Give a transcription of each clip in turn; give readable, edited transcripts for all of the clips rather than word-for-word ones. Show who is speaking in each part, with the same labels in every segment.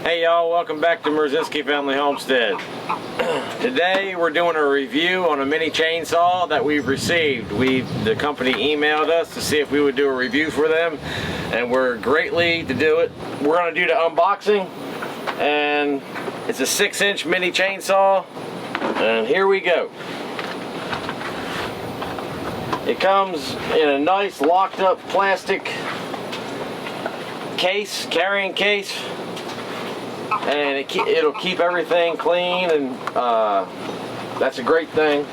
Speaker 1: Hey y'all, welcome back to Mrozinski Family Homestead. Today we're doing a review on a mini chainsaw that we've received. The company emailed us to see if we would do a review for them, and we're greatly to do it. We're going to do the unboxing, and it's a 6-inch mini chainsaw, and here we go. It comes in a nice locked up plastic case, carrying case, and it'll keep everything clean, and that's a great thing.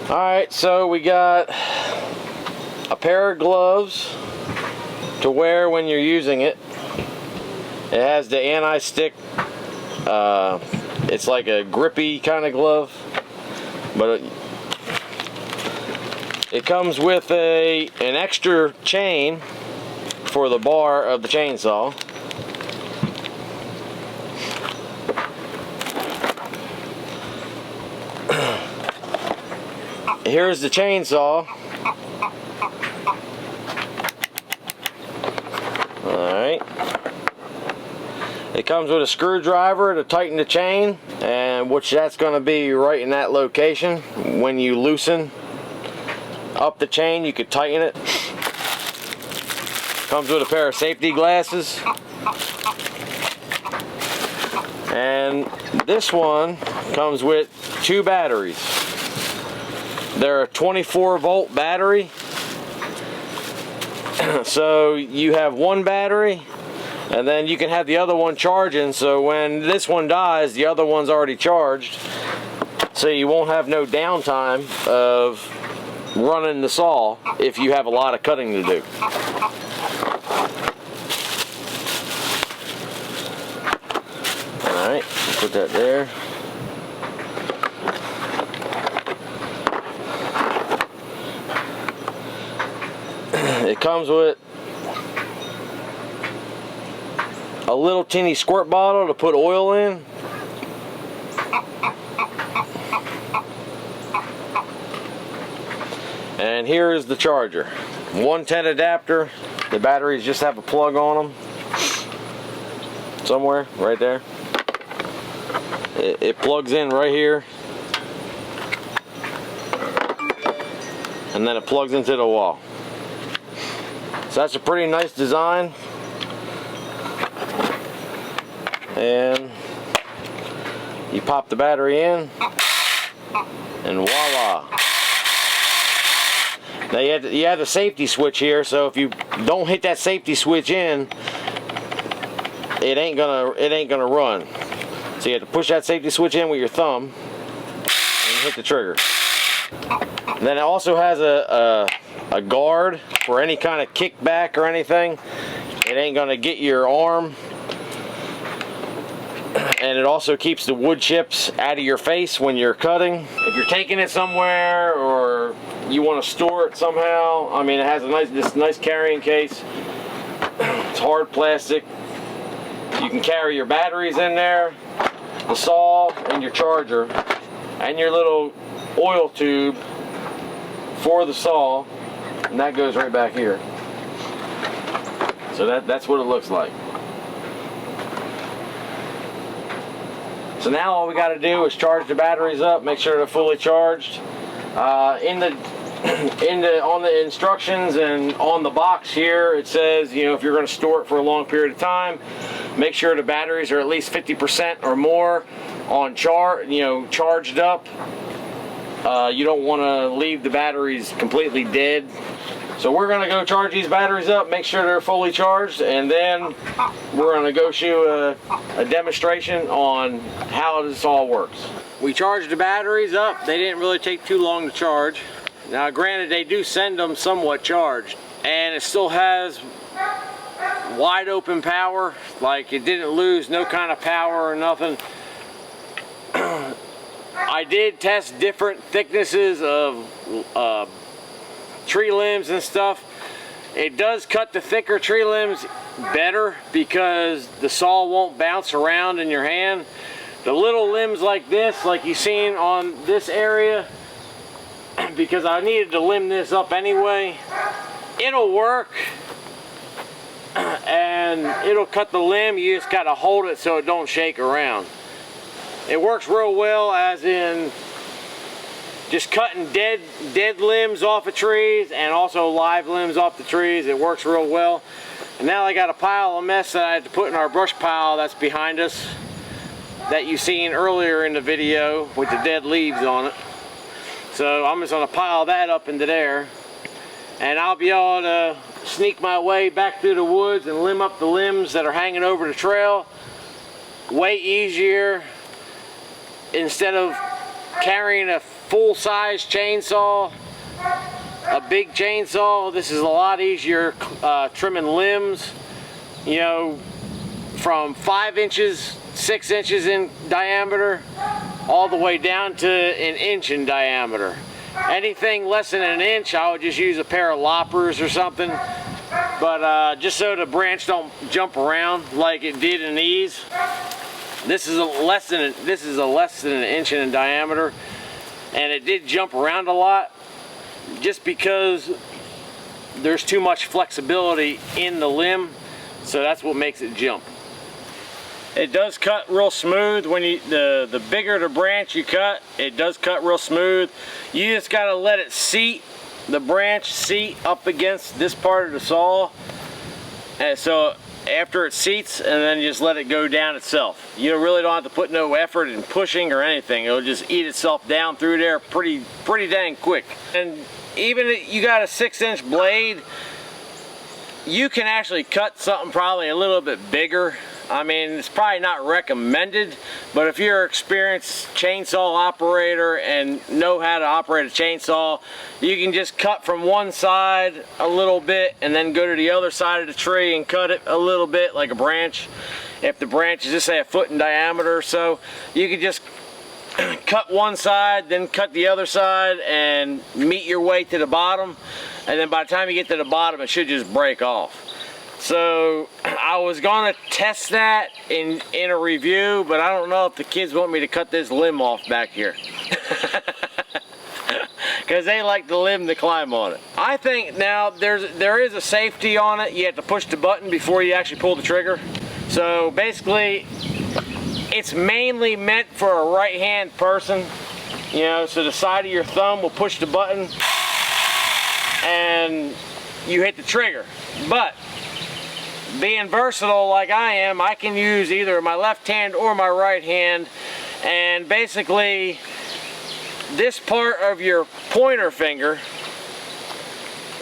Speaker 1: Alright, so we got a pair of gloves to wear when you're using it. It has the anti-stick, it's like a grippy kind of glove, but it comes with an extra chain for the bar of the chainsaw. Here's the chainsaw. Alright. It comes with a screwdriver to tighten the chain, and which that's going to be right in that location. When you loosen up the chain, you could tighten it. Comes with a pair of safety glasses. And this one comes with 2 batteries. They're a 24-volt battery. So you have one battery, and then you can have the other one charging, so when this one dies, the other one's already charged. So you won't have no downtime of running the saw if you have a lot of cutting to do. Alright, put that there. It comes with a little teeny squirt bottle to put oil in. And here is the charger. 110 adapter. The batteries just have a plug on them. Somewhere, right there. It plugs in right here. And then it plugs into the wall. So that's a pretty nice design. And you pop the battery in, and voila. Now you have the safety switch here, so if you don't hit that safety switch in, it ain't gonna run. So you have to push that safety switch in with your thumb and hit the trigger. And then it also has a guard for any kind of kickback or anything. It ain't gonna get your arm. And it also keeps the wood chips out of your face when you're cutting. If you're taking it somewhere or you want to store it somehow, I mean, it has this nice carrying case. It's hard plastic. You can carry your batteries in there, the saw, and your charger, and your little oil tube for the saw, and that goes right back here. So that's what it looks like. So now all we got to do is charge the batteries up, make sure they're fully charged. On the instructions and on the box here, it says, you know, if you're going to store it for a long period of time, make sure the batteries are at least 50% or more on charged up. You don't want to leave the batteries completely dead. So we're going to go charge these batteries up, make sure they're fully charged, and then we're going to go shoot a demonstration on how this all works. We charged the batteries up. They didn't really take too long to charge. Now granted, they do send them somewhat charged, and it still has wide open power. Like, it didn't lose no kind of power or nothing. I did test different thicknesses of tree limbs and stuff. It does cut the thicker tree limbs better because the saw won't bounce around in your hand. The little limbs like this, like you've seen on this area, because I needed to limb this up anyway, it'll work. and it'll cut the limb. You just gotta hold it so it don't shake around. It works real well, as in just cutting dead limbs off of trees and also live limbs off the trees. It works real well. And now I got a pile of mess that I had to put in our brush pile that's behind us, that you seen earlier in the video with the dead leaves on it. So I'm just gonna pile that up into there, and I'll be able to sneak my way back through the woods and limb up the limbs that are hanging over the trail way easier, instead of carrying a full-size chainsaw, a big chainsaw. This is a lot easier trimming limbs, you know, from 5 inches, 6 inches in diameter, all the way down to 1 inch in diameter. Anything less than 1 inch, I would just use a pair of loppers or something. But just so the branch don't jump around like it did in these. This is a less than 1 inch in diameter, and it did jump around a lot, just because there's too much flexibility in the limb, so that's what makes it jump. It does cut real smooth when you, the bigger the branch you cut, it does cut real smooth. You just gotta let it seat, the branch seat up against this part of the saw, and so after it seats, and then just let it go down itself. You really don't have to put no effort in pushing or anything. It'll just eat itself down through there pretty dang quick. And even if you got a 6-inch blade, you can actually cut something probably a little bit bigger. I mean, it's probably not recommended, but if you're an experienced chainsaw operator and know how to operate a chainsaw, you can just cut from one side a little bit and then go to the other side of the tree and cut it a little bit like a branch. If the branch is just say 1 foot in diameter or so, you can just cut one side, then cut the other side and meet your way to the bottom, and then by the time you get to the bottom, it should just break off. So I was gonna test that in a review, but I don't know if the kids want me to cut this limb off back here. Because they like the limb to climb on it. I think now there is a safety on it. You have to push the button before you actually pull the trigger. So basically, it's mainly meant for a right-hand person. You know, so the side of your thumb will push the button and you hit the trigger. But being versatile like I am, I can use either my left hand or my right hand, and basically this part of your pointer finger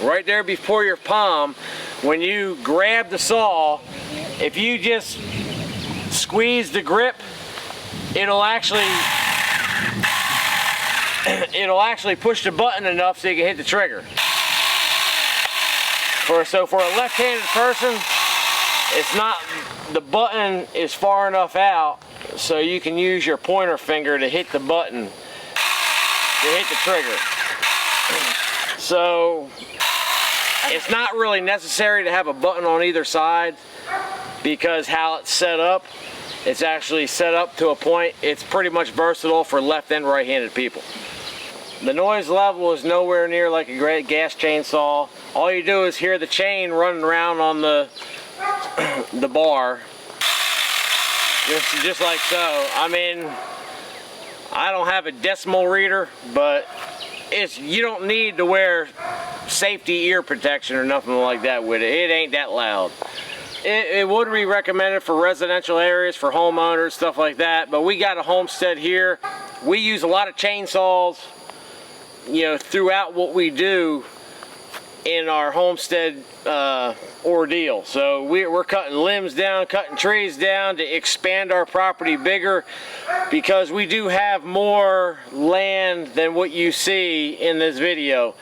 Speaker 1: right there before your palm, when you grab the saw, if you just squeeze the grip, it'll actually push the button enough so you can hit the trigger. So for a left-handed person, it's not, the button is far enough out so you can use your pointer finger to hit the button, to hit the trigger. So it's not really necessary to have a button on either side, because how it's set up, it's actually set up to a point, it's pretty much versatile for left and right-handed people. The noise level is nowhere near like a great gas chainsaw. All you do is hear the chain running around on the bar, just like so. I mean, I don't have a decimal reader, but you don't need to wear safety ear protection or nothing like that with it. It ain't that loud. It would be recommended for residential areas, for homeowners, stuff like that, but we got a Homestead here. We use a lot of chainsaws, you know, throughout what we do in our Homestead ordeal. So we're cutting limbs down, cutting trees down to expand our property bigger, because we do have more land than what you see in this video.